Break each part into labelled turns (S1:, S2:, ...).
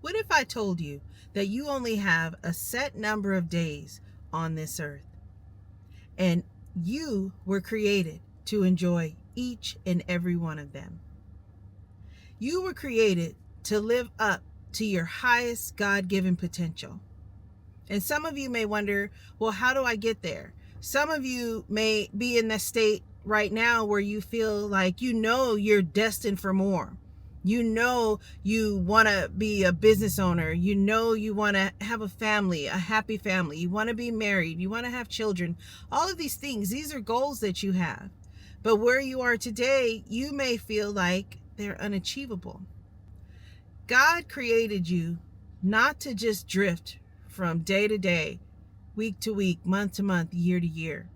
S1: What if I told you that you only have a set number of days on this earth, and you were created to enjoy each and every one of them? You were created to live up to your highest God-given potential. And some of you may wonder, well, how do I get there? Some of you may be in the state right now where you feel like you're destined for more. You want to be a business owner. You want to have a family, a happy family. You want to be married. You want to have children. All of these things, these are goals that you have. But where you are today, you may feel like they're unachievable. God created you not to just drift from day to day, week to week, month to month, year to year.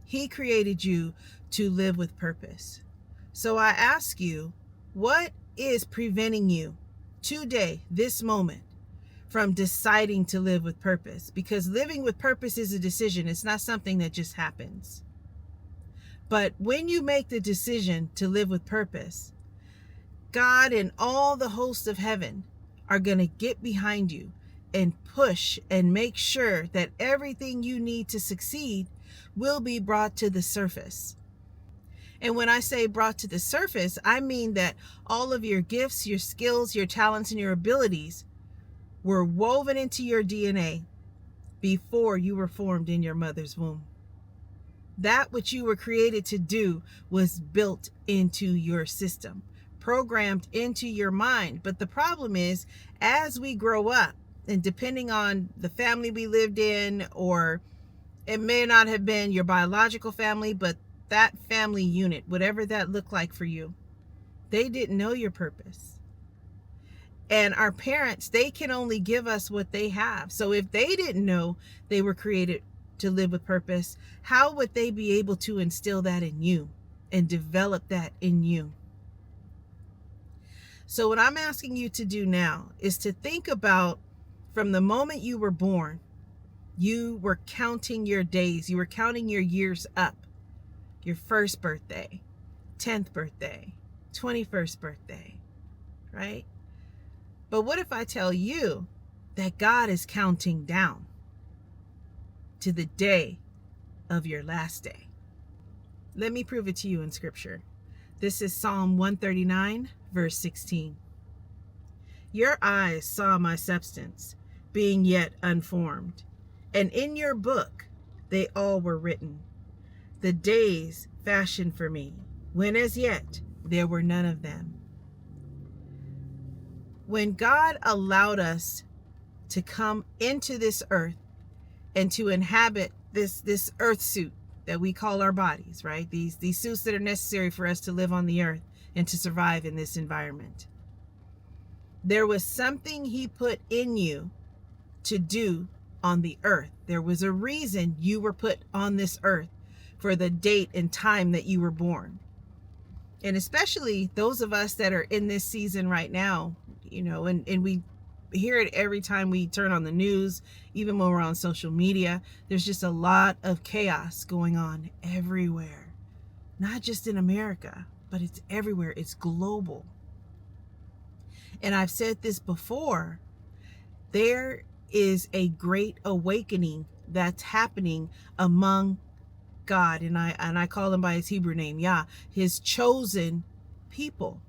S1: He created you to live with purpose. So I ask you, what is preventing you today, this moment, from deciding to live with purpose? Because living with purpose is a decision. It's not something that just happens. But when you make the decision to live with purpose, God and all the hosts of heaven are going to get behind you and push and make sure that everything you need to succeed will be brought to the surface. And when I say brought to the surface, I mean that all of your gifts, your skills, your talents, and your abilities were woven into your DNA before you were formed in your mother's womb. That which you were created to do was built into your system, programmed into your mind. But the problem is, as we grow up, and depending on the family we lived in, or it may not have been your biological family, but that family unit, whatever that looked like for you, they didn't know your purpose. And our parents, they can only give us what they have. So if they didn't know they were created to live with purpose, how would they be able to instill that in you and develop that in you? So what I'm asking you to do now is to think about, from the moment you were born, you were counting your days, you were counting your years up. Your first birthday, 10th birthday, 21st birthday, right? But what if I tell you that God is counting down to the day of your last day? Let me prove it to you in scripture. This is Psalm 139, verse 16. Your eyes saw my substance, being yet unformed, and in your book they all were written, the days fashioned for me, when as yet there were none of them. When God allowed us to come into this earth and to inhabit this earth suit that we call our bodies, right? These suits that are necessary for us to live on the earth and to survive in this environment. There was something he put in you to do on the earth. There was a reason you were put on this earth, for the date and time that you were born. And especially those of us that are in this season right now, and we hear it every time we turn on the news, even when we're on social media. There's just a lot of chaos going on everywhere, not just in America, but it's everywhere. It's global. And I've said this before, there is a great awakening that's happening among God, and I call him by his Hebrew name, Yah, his chosen people.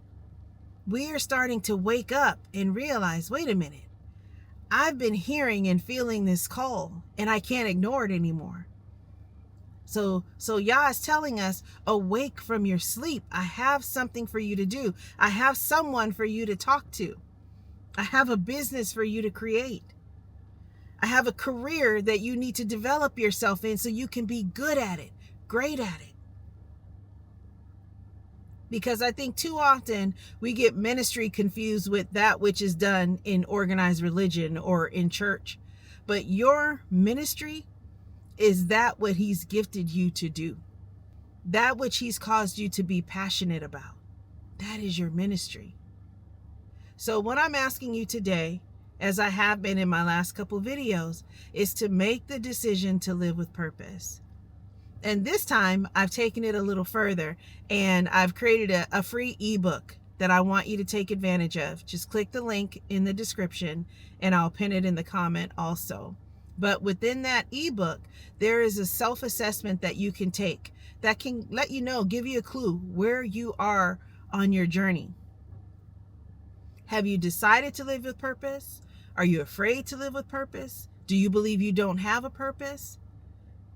S1: We are starting to wake up and realize, wait a minute, I've been hearing and feeling this call, and I can't ignore it anymore. So Yah is telling us, awake from your sleep. I have something for you to do. I have someone for you to talk to. I have a business for you to create. I have a career that you need to develop yourself in so you can be good at it, great at it. Because I think too often we get ministry confused with that which is done in organized religion or in church. But your ministry is that what he's gifted you to do. That which he's caused you to be passionate about. That is your ministry. So what I'm asking you today, as I have been in my last couple videos, is to make the decision to live with purpose. And this time I've taken it a little further, and I've created a free ebook that I want you to take advantage of. Just click the link in the description and I'll pin it in the comment also. But within that ebook, there is a self-assessment that you can take that can let you know, give you a clue where you are on your journey. Have you decided to live with purpose? Are you afraid to live with purpose? Do you believe you don't have a purpose?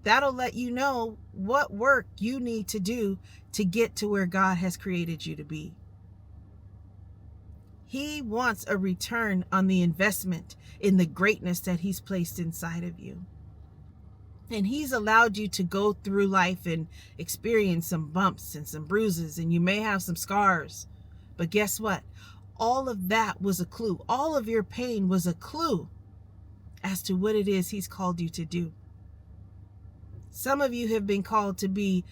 S1: That'll let you know what work you need to do to get to where God has created you to be. He wants a return on the investment in the greatness that He's placed inside of you. And He's allowed you to go through life and experience some bumps and some bruises, and you may have some scars. But guess what? All of that was a clue. All of your pain was a clue as to what it is He's called you to do. Some of you have been called to be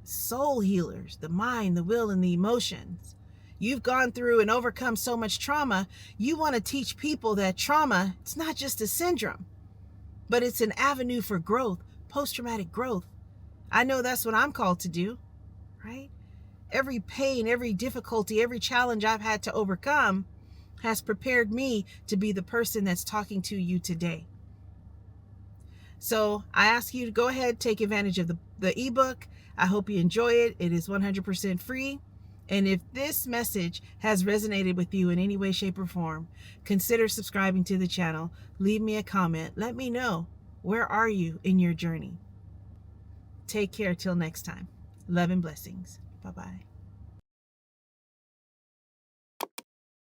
S1: soul healers, the mind, the will, and the emotions. You've gone through and overcome so much trauma. You want to teach people that trauma, it's not just a syndrome, but it's an avenue for growth, post-traumatic growth. I know that's what I'm called to do, right? Every pain, every difficulty, every challenge I've had to overcome has prepared me to be the person that's talking to you today. So I ask you to go ahead, take advantage of the ebook. I hope you enjoy it. It is 100% free. And if this message has resonated with you in any way, shape, or form, consider subscribing to the channel. Leave me a comment. Let me know, where are you in your journey? Take care till next time. Love and blessings. Bye-bye.